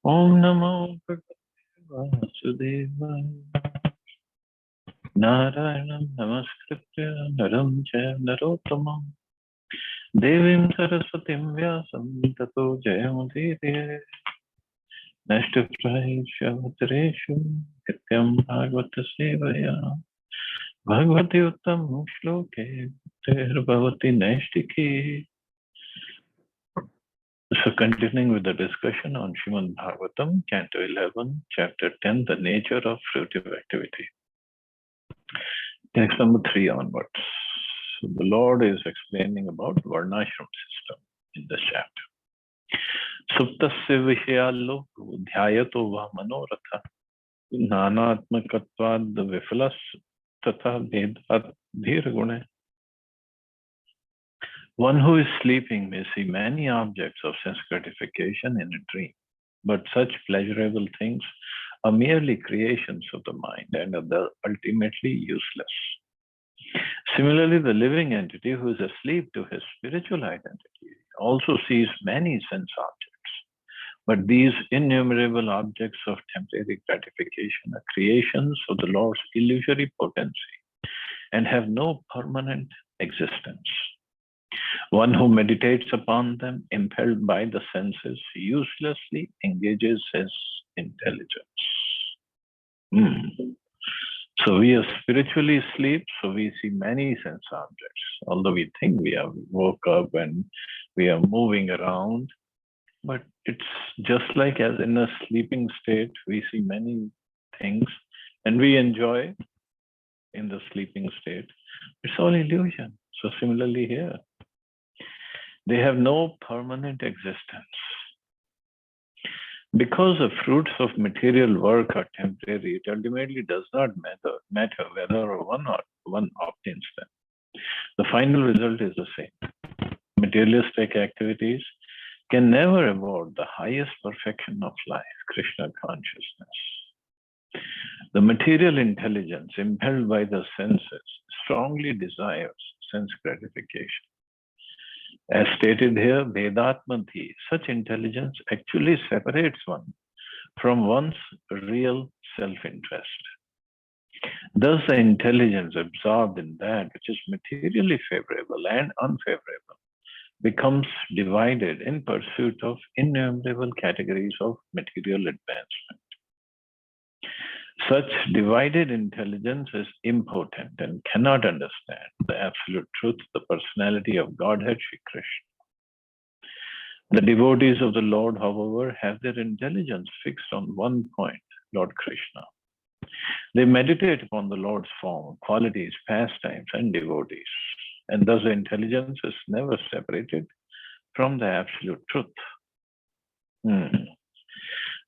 Om Namo Bhagavate Vasudevaya. Narayanam Namaskritya Naram Jaya Narottamam Devim Saraswatim Vyasam Tato Jayamudire Nashtaprahisha Bhadreshu Nityam Bhagavata Sevaya Bhagavati Uttam Shloke Bhavati Naishtiki. So continuing with the discussion on Srimad Bhagavatam, Canto 11, Chapter 10, The Nature of Fruitive Activity. Text number 3 onwards. So the Lord is explaining about Varnashram system in this chapter. Suptasya vishayallo dhyayato va manoratha nanatmakatvad vifalas tatha vedat dhiragune. One who is sleeping may see many objects of sense gratification in a dream, but such pleasurable things are merely creations of the mind and are ultimately useless. Similarly, the living entity who is asleep to his spiritual identity also sees many sense objects, but these innumerable objects of temporary gratification are creations of the Lord's illusory potency and have no permanent existence. One who meditates upon them, impelled by the senses, uselessly engages his intelligence. So we are spiritually asleep, so we see many sense objects. Although we think we have woke up and we are moving around, but it's just like as in a sleeping state, we see many things and we enjoy in the sleeping state. It's all illusion. So similarly here, they have no permanent existence. Because the fruits of material work are temporary, it ultimately does not matter whether one obtains them. The final result is the same. Materialistic activities can never award the highest perfection of life, Krishna consciousness. The material intelligence impelled by the senses strongly desires sense gratification. As stated here, Vedatmanti, such intelligence actually separates one from one's real self-interest. Thus, the intelligence absorbed in that which is materially favorable and unfavorable becomes divided in pursuit of innumerable categories of material advancement. Such divided intelligence is impotent and cannot understand the absolute truth, the personality of Godhead, Shri Krishna. The devotees of the Lord, however, have their intelligence fixed on one point, Lord Krishna. They meditate upon the Lord's form, qualities, pastimes, and devotees, and thus the intelligence is never separated from the absolute truth.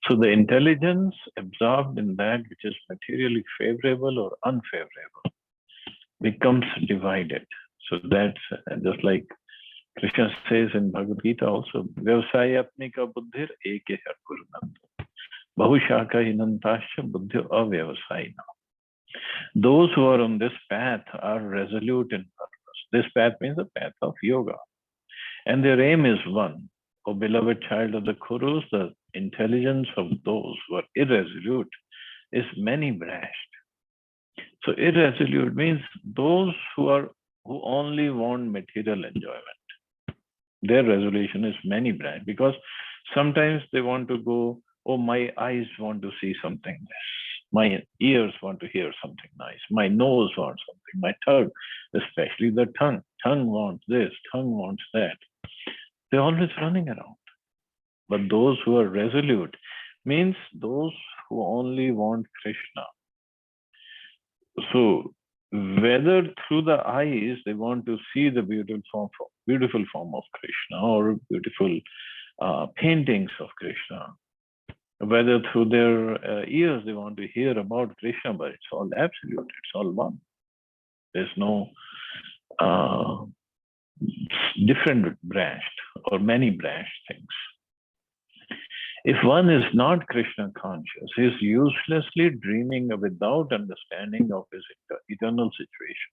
So the intelligence absorbed in that which is materially favorable or unfavorable becomes divided. So that's just like Krishna says in Bhagavad Gita also, Vyavasayatmika buddhir ekeha kurunanta, bahushaka hinantasya buddhyo avyavasayina. Those who are on this path are resolute in purpose. This path means the path of yoga. And their aim is one. O beloved child of the Kurus, the intelligence of those who are irresolute is many-brashed. So irresolute means those who only want material enjoyment. Their resolution is many-brashed because sometimes they want to go, oh, my eyes want to see something nice. My ears want to hear something nice. My nose wants something. My tongue, especially the tongue. Tongue wants this, tongue wants that. They're always running around. But those who are resolute means those who only want Krishna. So whether through the eyes they want to see the beautiful form of Krishna or beautiful paintings of Krishna, whether through their ears they want to hear about Krishna, but it's all absolute, it's all one. There's no different branched or many branched things. If one is not Krishna conscious, he is uselessly dreaming without understanding of his eternal situation.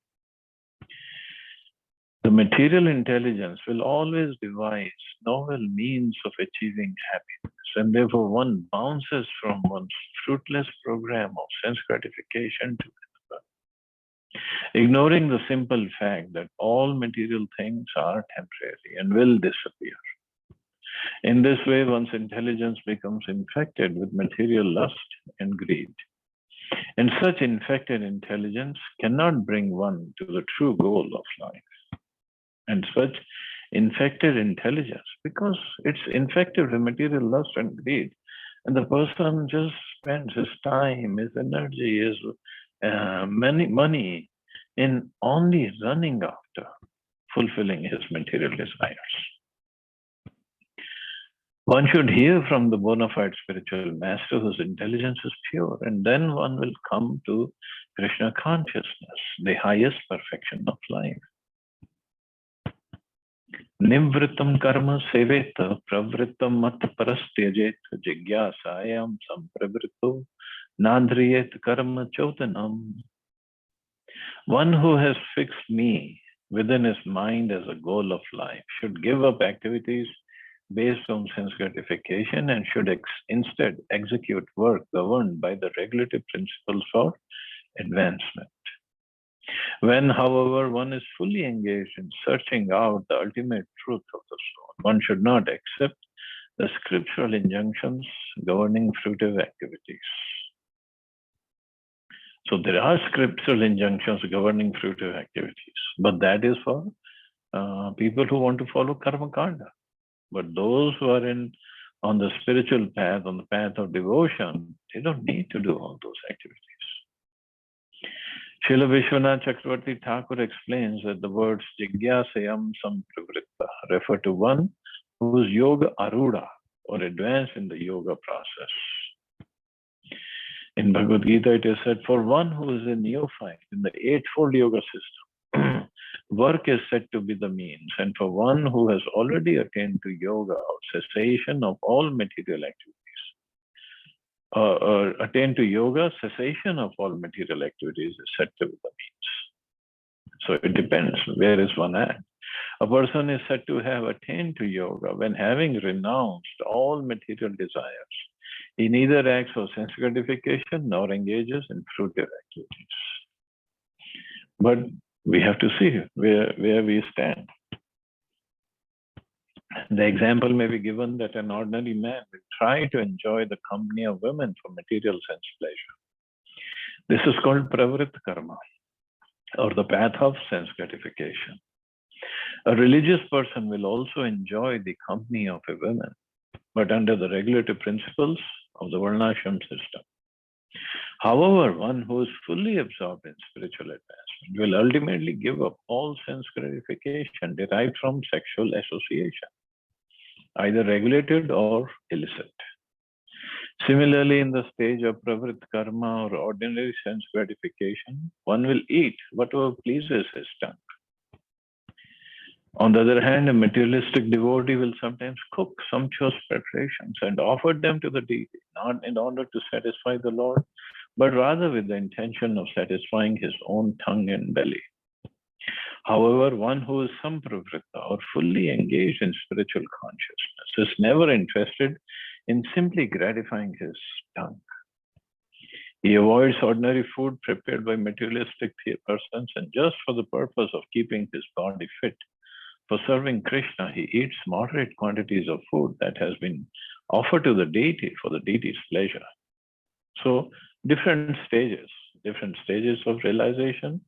The material intelligence will always devise novel means of achieving happiness, and therefore one bounces from one's fruitless program of sense gratification to another, ignoring the simple fact that all material things are temporary and will disappear. In this way, one's intelligence becomes infected with material lust and greed. And such infected intelligence cannot bring one to the true goal of life. And such infected intelligence, because it's infected with material lust and greed, and the person just spends his time, his energy, his money in only running after fulfilling his material desires. One should hear from the bona fide spiritual master whose intelligence is pure, and then one will come to Krishna consciousness, the highest perfection of life. Nivritam karma seveta pravritam mat parastyajet jigyasayam sampravrito nadriyet karma chotanam. One who has fixed me within his mind as a goal of life should give up activities based on sense gratification and should instead execute work governed by the regulative principles for advancement. When, however, one is fully engaged in searching out the ultimate truth of the soul, one should not accept the scriptural injunctions governing fruitive activities. So there are scriptural injunctions governing fruitive activities, but that is for people who want to follow karma kanda. But those who are on the spiritual path, on the path of devotion, they don't need to do all those activities. Srila Vishwanath Chakravarti Thakur explains that the words Jigyasayam Sampravritta refer to one who is yoga aruda or advanced in the yoga process. In Bhagavad Gita, it is said, for one who is a neophyte in the eightfold yoga system, work is said to be the means, and for one who has already attained to yoga or cessation of all material activities, attain to yoga, cessation of all material activities is said to be the means. So it depends, where is one at? A person is said to have attained to yoga when having renounced all material desires. He neither acts for sense gratification nor engages in fruitive activities. But we have to see where we stand. The example may be given that an ordinary man will try to enjoy the company of women for material sense pleasure. This is called pravritta karma, or the path of sense gratification. A religious person will also enjoy the company of a woman, but under the regulative principles of the varnashram system. However, one who is fully absorbed in spiritual advancement will ultimately give up all sense gratification derived from sexual association, either regulated or illicit. Similarly, in the stage of pravritta karma or ordinary sense gratification, one will eat whatever pleases his tongue. On the other hand, a materialistic devotee will sometimes cook sumptuous preparations and offer them to the deity, not in order to satisfy the Lord, but rather with the intention of satisfying his own tongue and belly. However, one who is sampravritta or fully engaged in spiritual consciousness is never interested in simply gratifying his tongue. He avoids ordinary food prepared by materialistic persons, and just for the purpose of keeping his body fit for serving Krishna, he eats moderate quantities of food that has been offered to the deity for the deity's pleasure. So different stages of realization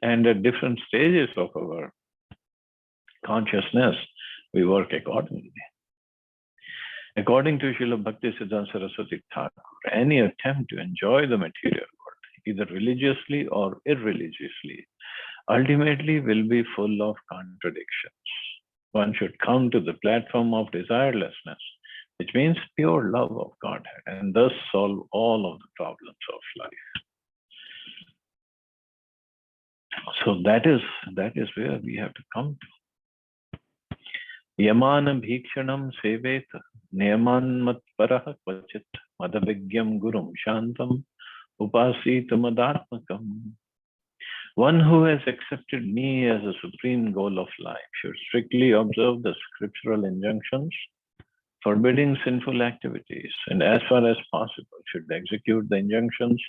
and at different stages of our consciousness, we work accordingly. According to Srila Bhaktisiddhanta Saraswati Thakur, any attempt to enjoy the material world, either religiously or irreligiously, ultimately will be full of contradictions. One should come to the platform of desirelessness, which means pure love of Godhead, and thus solve all of the problems of life. So that is where we have to come to. Yamana bhikshanam seveta niyaman matparah kvachit madavigyam gurum shantam upasita madatmakam. One who has accepted me as a supreme goal of life should strictly observe the scriptural injunctions forbidding sinful activities, and as far as possible should execute the injunctions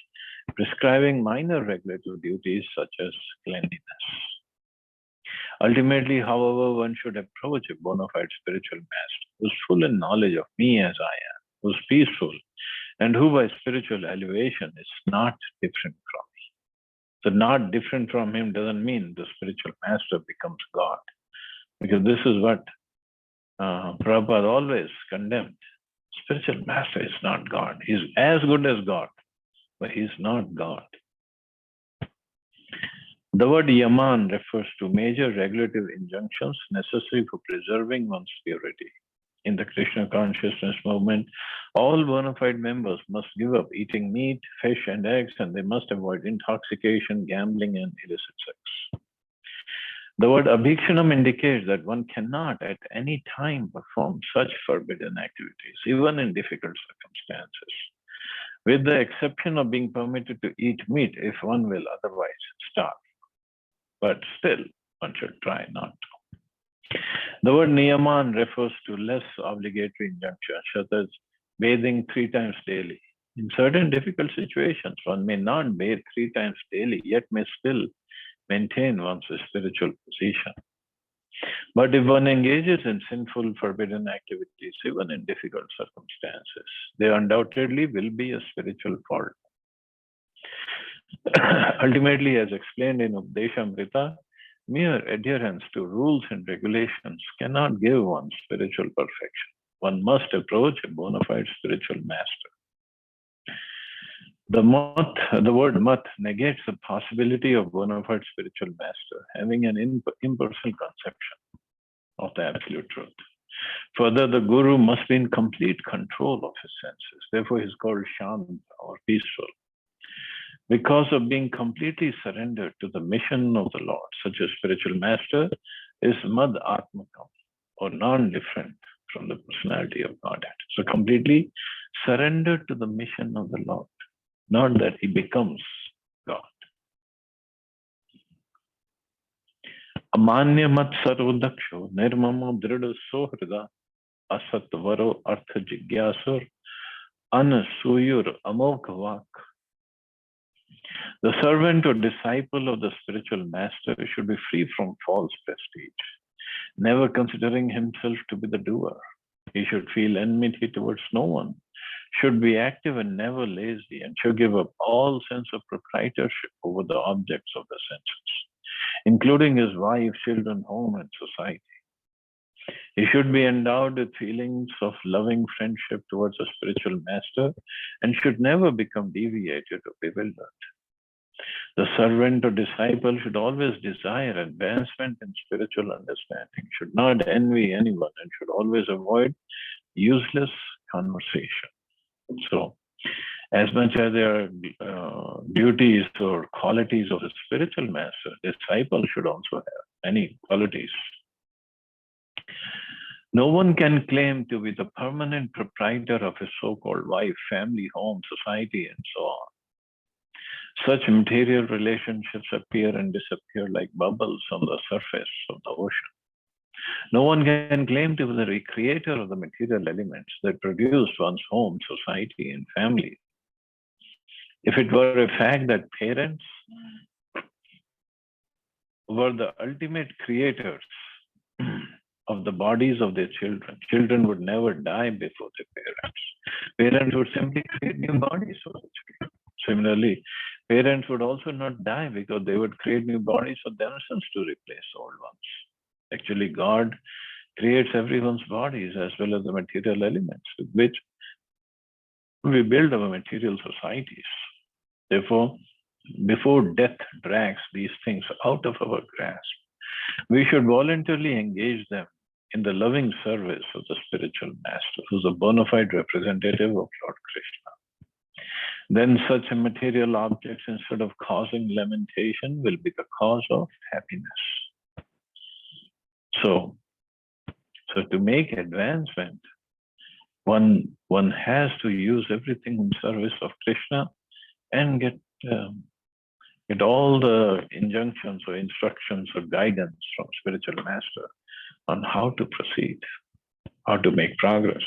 prescribing minor regulative duties such as cleanliness. Ultimately, however, one should approach a bona fide spiritual master who is full in knowledge of me as I am, who is peaceful, and who by spiritual elevation is not different from me. So not different from him doesn't mean the spiritual master becomes God. Because this is what Prabhupada always condemned. Spiritual master is not God. He's as good as God, but he's not God. The word yaman refers to major regulative injunctions necessary for preserving one's purity. In the Krishna consciousness movement, all bona fide members must give up eating meat, fish, and eggs, and they must avoid intoxication, gambling, and illicit sex. The word abhikshanam indicates that one cannot at any time perform such forbidden activities, even in difficult circumstances, with the exception of being permitted to eat meat if one will otherwise starve. But still, one should try not to. The word niyaman refers to less obligatory injunctions, such as bathing 3 times daily. In certain difficult situations, one may not bathe 3 times daily, yet may still maintain one's spiritual position. But if one engages in sinful, forbidden activities, even in difficult circumstances, there undoubtedly will be a spiritual fault. Ultimately, as explained in Updeshamrita, mere adherence to rules and regulations cannot give one spiritual perfection. One must approach a bona fide spiritual master. The word mat negates the possibility of bona fide spiritual master having an impersonal conception of the absolute truth. Further, the guru must be in complete control of his senses. Therefore, he is called shant or peaceful. Because of being completely surrendered to the mission of the Lord, such a spiritual master is mad atmakam, or non-different from the personality of Godhead. So completely surrendered to the mission of the Lord, not that he becomes God. Amanya mat sarvadaksho nirmama drida sohrida asatvaro artha jigyasur anasuyur amokavak. The servant or disciple of the spiritual master should be free from false prestige, never considering himself to be the doer. He should feel enmity towards no one, should be active and never lazy, and should give up all sense of proprietorship over the objects of the senses, including his wife, children, home, and society. He should be endowed with feelings of loving friendship towards a spiritual master and should never become deviated or bewildered. The servant or disciple should always desire advancement in spiritual understanding, should not envy anyone, and should always avoid useless conversation. So, as much as there are duties or qualities of a spiritual master, disciple should also have many qualities. No one can claim to be the permanent proprietor of a so-called wife, family, home, society, and so on. Such material relationships appear and disappear like bubbles on the surface of the ocean. No one can claim to be the creator of the material elements that produce one's home, society, and family. If it were a fact that parents were the ultimate creators of the bodies of their children, children would never die before their parents. Parents would simply create new bodies for the children. Similarly, parents would also not die because they would create new bodies for themselves to replace old ones. Actually, God creates everyone's bodies as well as the material elements with which we build our material societies. Therefore, before death drags these things out of our grasp, we should voluntarily engage them in the loving service of the spiritual master, who is a bona fide representative of Lord Krishna. Then such material objects, instead of causing lamentation, will be the cause of happiness. So to make advancement, one has to use everything in service of Krishna and get get all the injunctions or instructions or guidance from spiritual master on how to proceed, how to make progress.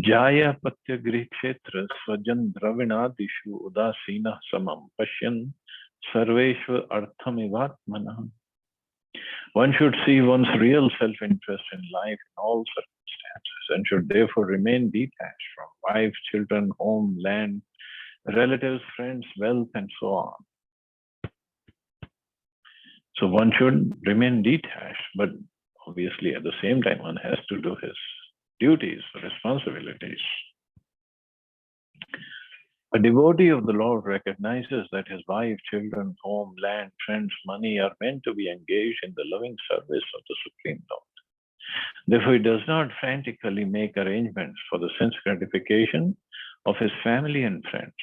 Jaya Patyagri Kshetra Swajan Dravinadishu Udasina Samam Pashyan Sarveshwa Arthamivatmana. One should see one's real self-interest in life in all circumstances and should therefore remain detached from wife, children, home, land, relatives, friends, wealth, and so on. So one should remain detached, but obviously at the same time one has to do his duties, responsibilities. A devotee of the Lord recognizes that his wife, children, home, land, friends, money are meant to be engaged in the loving service of the Supreme Lord. Therefore, he does not frantically make arrangements for the sense gratification of his family and friends.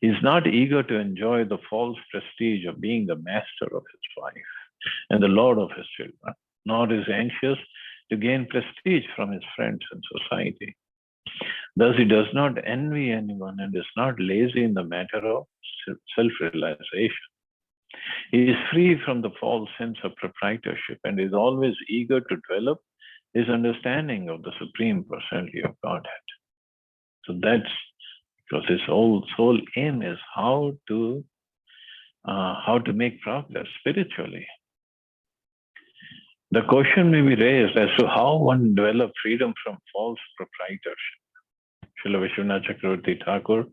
He is not eager to enjoy the false prestige of being the master of his wife and the lord of his children, nor is anxious to gain prestige from his friends and society. Thus, he does not envy anyone and is not lazy in the matter of self-realization. He is free from the false sense of proprietorship and is always eager to develop his understanding of the Supreme Personality of Godhead. So that's because his whole sole aim is how to make progress spiritually. The question may be raised as to how one develops freedom from false proprietorship. Srila Vishwanath Chakravarti Thakur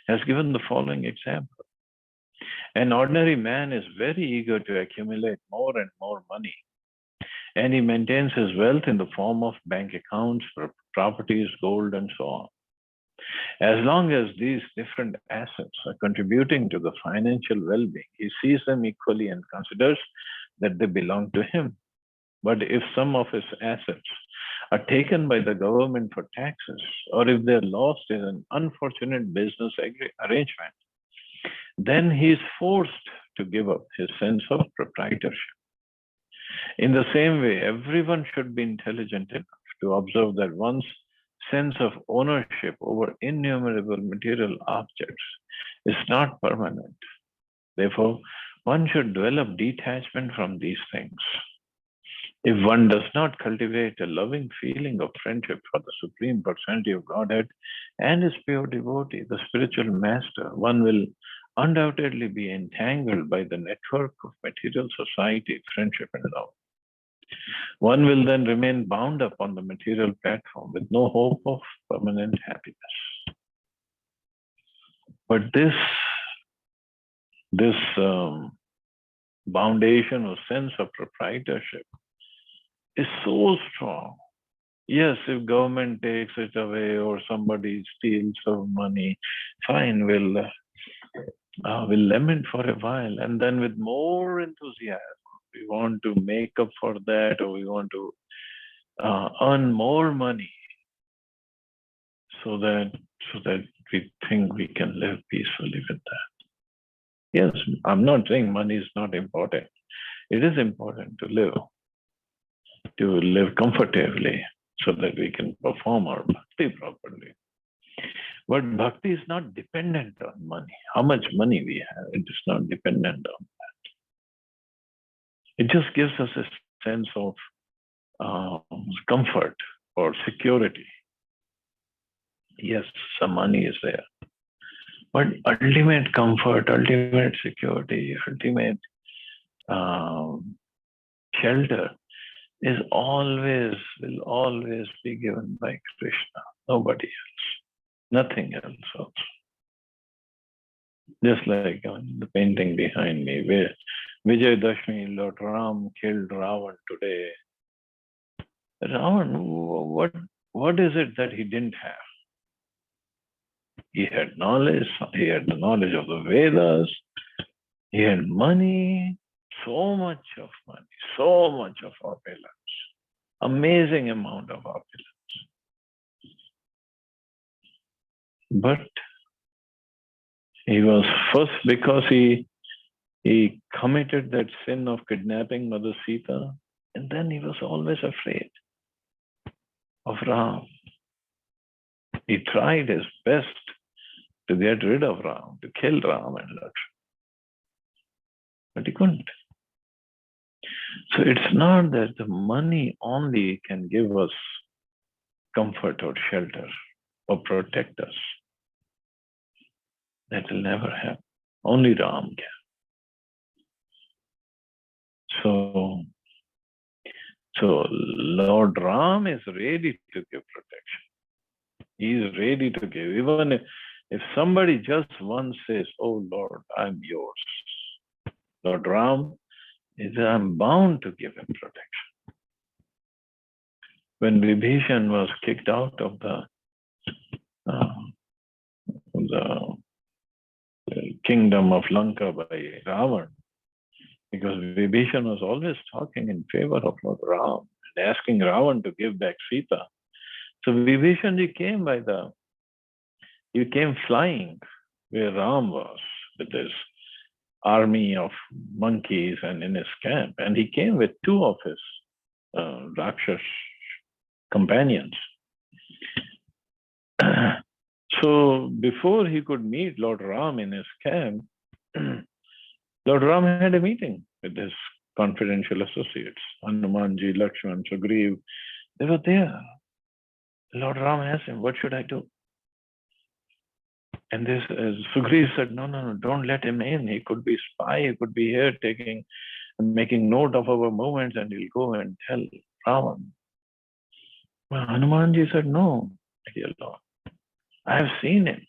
has given the following example. An ordinary man is very eager to accumulate more and more money, and he maintains his wealth in the form of bank accounts, properties, gold, and so on. As long as these different assets are contributing to the financial well-being, he sees them equally and considers that they belong to him. But if some of his assets are taken by the government for taxes, or if they're lost in an unfortunate business arrangement, then he is forced to give up his sense of proprietorship. In the same way, everyone should be intelligent enough to observe that one's sense of ownership over innumerable material objects is not permanent. Therefore, one should develop detachment from these things. If one does not cultivate a loving feeling of friendship for the Supreme Personality of Godhead and his pure devotee, the spiritual master, one will undoubtedly be entangled by the network of material society, friendship, and love. One will then remain bound up on the material platform with no hope of permanent happiness. But this foundation or sense of proprietorship is so strong. Yes, if government takes it away or somebody steals some money, fine, we'll lament for a while, and then with more enthusiasm, we want to make up for that, or we want to earn more money, so that we think we can live peacefully with that. Yes, I'm not saying money is not important. It is important to live comfortably so that we can perform our bhakti properly. But bhakti is not dependent on money. How much money we have, it is not dependent on that. It just gives us a sense of comfort or security. Yes, some money is there. But ultimate comfort, ultimate security, ultimate shelter will always be given by Krishna, nobody else, nothing else also. Just like the painting behind me, where Vijayadashmi, Lord Ram killed Ravan today. Ravan, what is it that he didn't have? He had knowledge, he had the knowledge of the Vedas, he had money, so much of money, so much of opulence, amazing amount of opulence. But he was first, because he committed that sin of kidnapping Mother Sita, and then he was always afraid of Ram. He tried his best to get rid of Ram, to kill Ram and Lakshmana. But he couldn't. So it's not that the money only can give us comfort or shelter or protect us. That will never happen. Only Ram can. So Lord Ram is ready to give protection. He is ready to give. Even if somebody just once says, "Oh Lord, I'm yours," Lord Ram is, I'm bound to give him protection. When Vibhishan was kicked out of the kingdom of Lanka by Ravan, because Vibhishan was always talking in favor of Lord Ram and asking Ravan to give back Sita. So Vibhishan he came flying where Ram was with his army of monkeys and in his camp. And he came with two of his Rakshas companions. So before he could meet Lord Ram in his camp, Lord Ram had a meeting with his confidential associates, Hanumanji, Lakshman, Sugriv. They were there. Lord Ram asked him, "What should I do?" And this Sugriv said, no, don't let him in. He could be spy. He could be here making note of our movements, and he'll go and tell Ravan. Well, Hanumanji said, "No, dear Lord, I have seen him.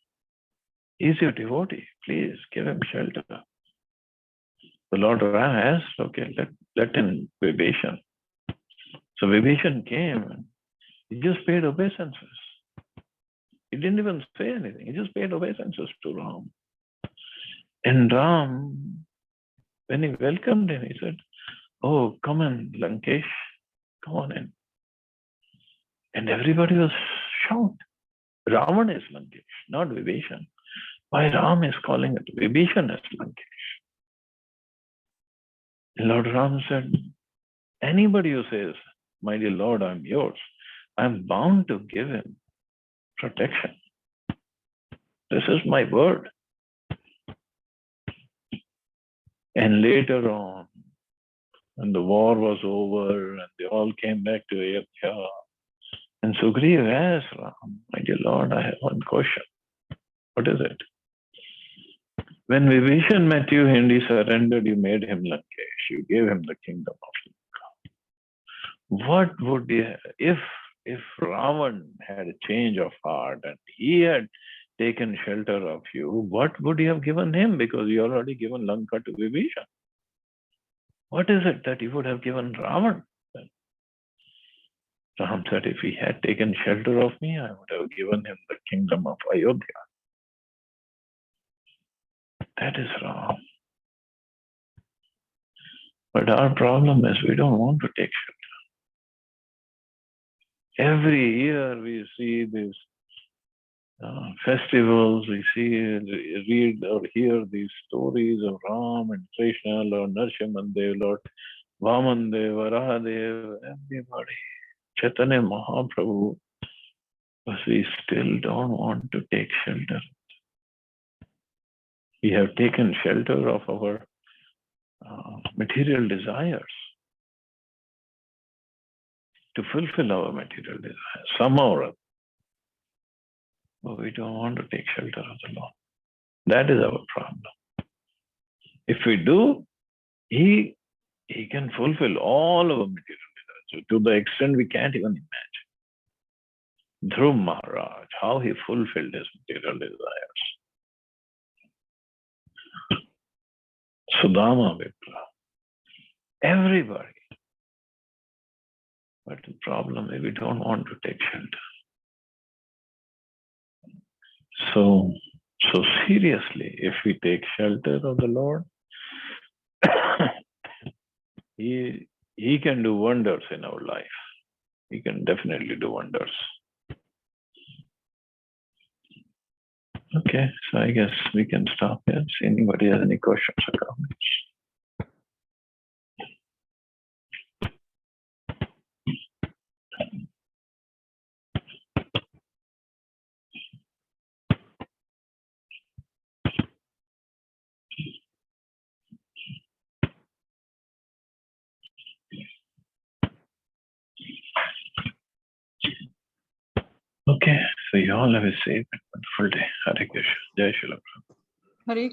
He's your devotee. Please give him shelter." The Lord Ram asked, "Okay, let him Vibhishan." So Vibhishan came. He just paid obeisances. He didn't even say anything. He just paid obeisances to Ram. And Ram, when he welcomed him, he said, "Oh, come in, Lankesh. Come on in." And everybody was shocked. Ravan is Lankesh, not Vibhishan. Why Ram is calling it Vibhishan as Lankesh? And Lord Ram said, "Anybody who says, 'My dear Lord, I'm yours,' I'm bound to give him protection. This is my word." And later on, when the war was over and they all came back to Ayodhya, and Sugriv asked Ram, "My dear Lord, I have one question." "What is it?" "When Vibhishan met you and he surrendered, you made him Lankesh. You gave him the kingdom of Lanka. What would if Ravan had a change of heart and he had taken shelter of you, what would you have given him? Because you already given Lanka to Vibhishan. What is it that you would have given Ravan?" Ram said, "If he had taken shelter of me, I would have given him the kingdom of Ayodhya." That is Ram. But our problem is we don't want to take shelter. Every year we see these festivals, we read or hear these stories of Ram and Krishna, Lord Narasimhadev, Lord Vamandev, Varahadev, everybody, Chaitanya Mahaprabhu, but we still don't want to take shelter. We have taken shelter of our material desires to fulfill our material desires somehow or other. But we don't want to take shelter of the Lord. That is our problem. If we do, He can fulfill all our material desires to the extent we can't even imagine. Dhruv Maharaj, how he fulfilled his material desires. Sudama Vipra, everybody. But the problem is we don't want to take shelter. So seriously, if we take shelter of the Lord, He can do wonders in our life. He can definitely do wonders. Okay, so I guess we can stop here. See anybody has any questions or comments. So you all have a safe and wonderful day. Hare Krishna. Jai Shri Ram. Hare